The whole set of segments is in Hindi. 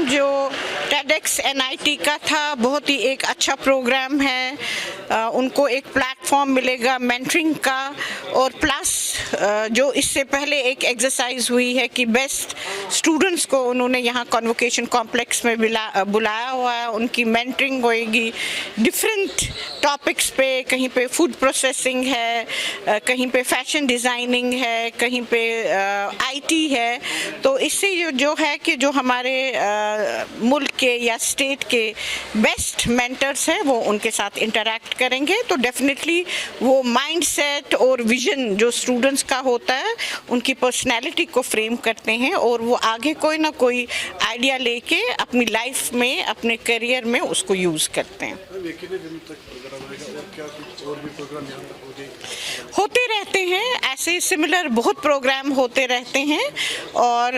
जो TEDx NIT का था बहुत ही एक अच्छा प्रोग्राम है। उनको एक प्लेटफॉर्म मिलेगा मेंटरिंग का, और प्लस जो इससे पहले एक एक्सरसाइज हुई है कि बेस्ट स्टूडेंट्स को उन्होंने यहाँ कॉन्वोकेशन कॉम्प्लेक्स में बुलाया हुआ है। उनकी मेंटरिंग होएगी डिफरेंट टॉपिक्स पे, कहीं पे फूड प्रोसेसिंग है, कहीं पे फैशन डिज़ाइनिंग है, कहीं पे IT है। तो इससे जो है कि जो हमारे मुल्क के या स्टेट के बेस्ट मेंटर्स हैं वो उनके साथ इंटरैक्ट करेंगे, तो डेफिनेटली वो माइंडसेट और विजन जो स्टूडेंट्स का होता है उनकी पर्सनैलिटी को फ्रेम करते हैं, और वो आगे कोई ना कोई आइडिया लेके अपनी लाइफ में, अपने करियर में उसको यूज़ करते हैं। होते रहते हैं ऐसे सिमिलर बहुत प्रोग्राम होते रहते हैं, और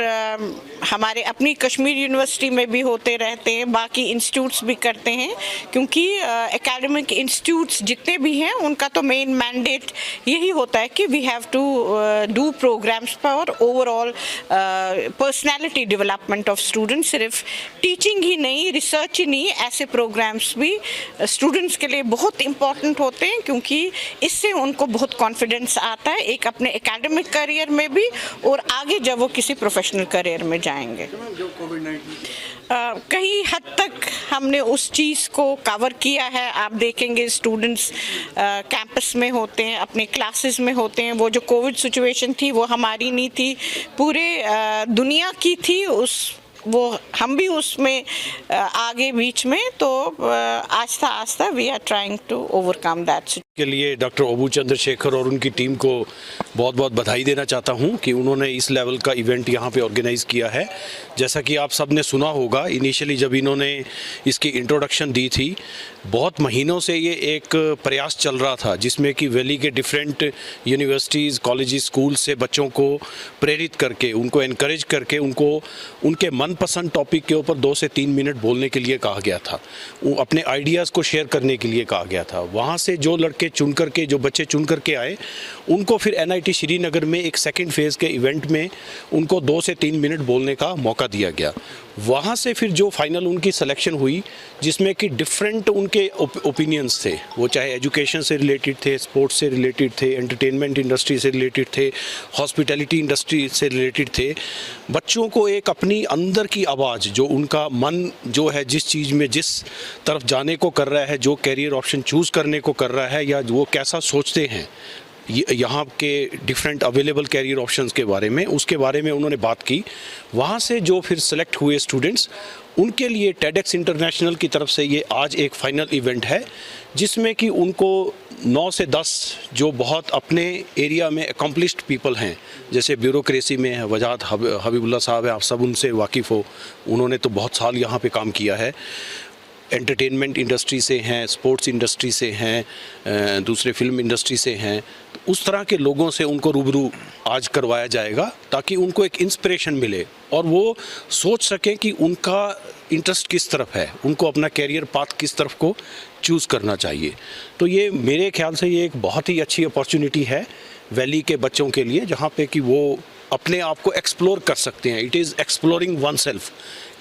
हमारे अपनी कश्मीर यूनिवर्सिटी में भी होते रहते हैं, बाकी इंस्टीट्यूट्स भी करते हैं, क्योंकि एकेडमिक इंस्टीट्यूट्स जितने भी हैं उनका तो मेन मैंडेट यही होता है कि we have to do programmes for overall personality development of students. सिर्फ टीचिंग ही नहीं, रिसर्च ही नहीं, ऐसे प्रोग्राम्स भी स्टूडेंट्स के लिए बहुत इम्पॉर्टेंट होते हैं, क्योंकि इससे उनको बहुत कॉन्फिडेंस आता है एक अपने एकेडमिक करियर में भी, और आगे जब वो किसी प्रोफेशनल करियर में जाएंगे। कहीं हद तक हमने उस चीज़ को कवर किया है। आप देखेंगे स्टूडेंट्स कैंपस में होते हैं, अपने क्लासेस में होते हैं। वो जो कोविड सिचुएशन थी वो हमारी नहीं थी, पूरे दुनिया की थी, वो हम भी उसमें आगे बीच में, तो आस्ता आस्ता we are trying to overcome that. के लिए डॉक्टर अबू चंद्रशेखर और उनकी टीम को बहुत बहुत बधाई देना चाहता हूं कि उन्होंने इस लेवल का इवेंट यहां पे ऑर्गेनाइज़ किया है। जैसा कि आप सब ने सुना होगा, इनिशियली जब इन्होंने इसकी इंट्रोडक्शन दी थी, बहुत महीनों से ये एक प्रयास चल रहा था जिसमें कि वैली के डिफरेंट यूनिवर्सिटीज़, कॉलेजेस, स्कूल से बच्चों को प्रेरित करके, उनको इनकरेज करके, उनको उनके मनपसंद टॉपिक के ऊपर 2 से 3 मिनट बोलने के लिए कहा गया था, अपने आइडियाज़ को शेयर करने के लिए कहा गया था। वहाँ से जो जो बच्चे चुन करके आए, उनको फिर NIT श्रीनगर में एक सेकंड फेज़ के इवेंट में उनको 2 से 3 मिनट बोलने का मौका दिया गया। वहाँ से फिर जो फाइनल उनकी सिलेक्शन हुई, जिसमें कि डिफरेंट उनके ओपिनियंस थे, वो चाहे एजुकेशन से रिलेटेड थे, स्पोर्ट्स से रिलेटेड थे, एंटरटेनमेंट इंडस्ट्री से रिलेटेड थे, हॉस्पिटैलिटी इंडस्ट्री से रिलेटेड थे। बच्चों को एक अपनी अंदर की आवाज़, जो उनका मन जो है जिस चीज़ में जिस तरफ जाने को कर रहा है, जो कैरियर ऑप्शन चूज़ करने को कर रहा है, या वो कैसा सोचते हैं यहाँ के डिफरेंट अवेलेबल कैरियर ऑप्शंस के बारे में, उसके बारे में उन्होंने बात की। वहाँ से जो फिर सेलेक्ट हुए स्टूडेंट्स, उनके लिए TEDx इंटरनेशनल की तरफ से ये आज एक फाइनल इवेंट है, जिसमें कि उनको 9 से 10 जो बहुत अपने एरिया में अकम्पलिश्ड पीपल हैं, जैसे ब्यूरोक्रेसी में है वजाद हबीबुल्ला साहब है, आप सब उनसे वाकिफ़ हो, उन्होंने तो बहुत साल यहाँ पे काम किया है। एंटरटेनमेंट इंडस्ट्री से हैं, स्पोर्ट्स इंडस्ट्री से हैं, दूसरे फिल्म इंडस्ट्री से हैं, तो उस तरह के लोगों से उनको रूबरू आज करवाया जाएगा, ताकि उनको एक इंस्पिरेशन मिले और वो सोच सकें कि उनका इंटरेस्ट किस तरफ है, उनको अपना कैरियर पाथ किस तरफ को चूज़ करना चाहिए। तो ये मेरे ख्याल से ये एक बहुत ही अच्छी अपॉर्चुनिटी है वैली के बच्चों के लिए, जहाँ पे कि वो अपने आप को एक्सप्लोर कर सकते हैं। It is exploring one self,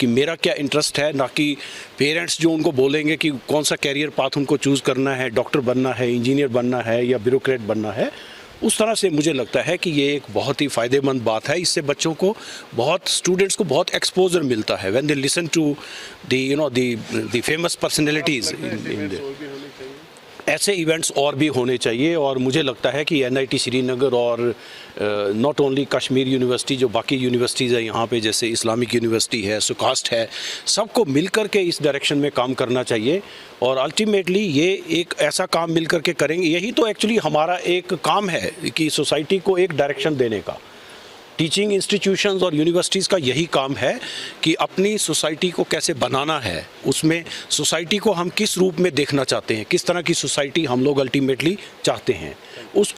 कि मेरा क्या इंटरेस्ट है, ना कि पेरेंट्स जो उनको बोलेंगे कि कौन सा कैरियर पाथ उनको चूज़ करना है, डॉक्टर बनना है, इंजीनियर बनना है या ब्यूरोक्रेट बनना है। उस तरह से मुझे लगता है कि ये एक बहुत ही फ़ायदेमंद बात है। इससे बच्चों को बहुत, स्टूडेंट्स को बहुत एक्सपोजर मिलता है when they listen to the famous personalities. ऐसे इवेंट्स और भी होने चाहिए, और मुझे लगता है कि NIT श्रीनगर और नॉट ओनली कश्मीर यूनिवर्सिटी, जो बाकी यूनिवर्सिटीज़ है यहाँ पे, जैसे इस्लामिक यूनिवर्सिटी है, सुकास्ट है, सबको मिलकर के इस डायरेक्शन में काम करना चाहिए। और अल्टीमेटली ये एक ऐसा काम मिलकर के करेंगे, यही तो एक्चुअली हमारा एक काम है कि सोसाइटी को एक डायरेक्शन देने का। टीचिंग इंस्टीट्यूशंस और यूनिवर्सिटीज़ का यही काम है कि अपनी सोसाइटी को कैसे बनाना है, उसमें सोसाइटी को हम किस रूप में देखना चाहते हैं, किस तरह की सोसाइटी हम लोग अल्टीमेटली चाहते हैं, उस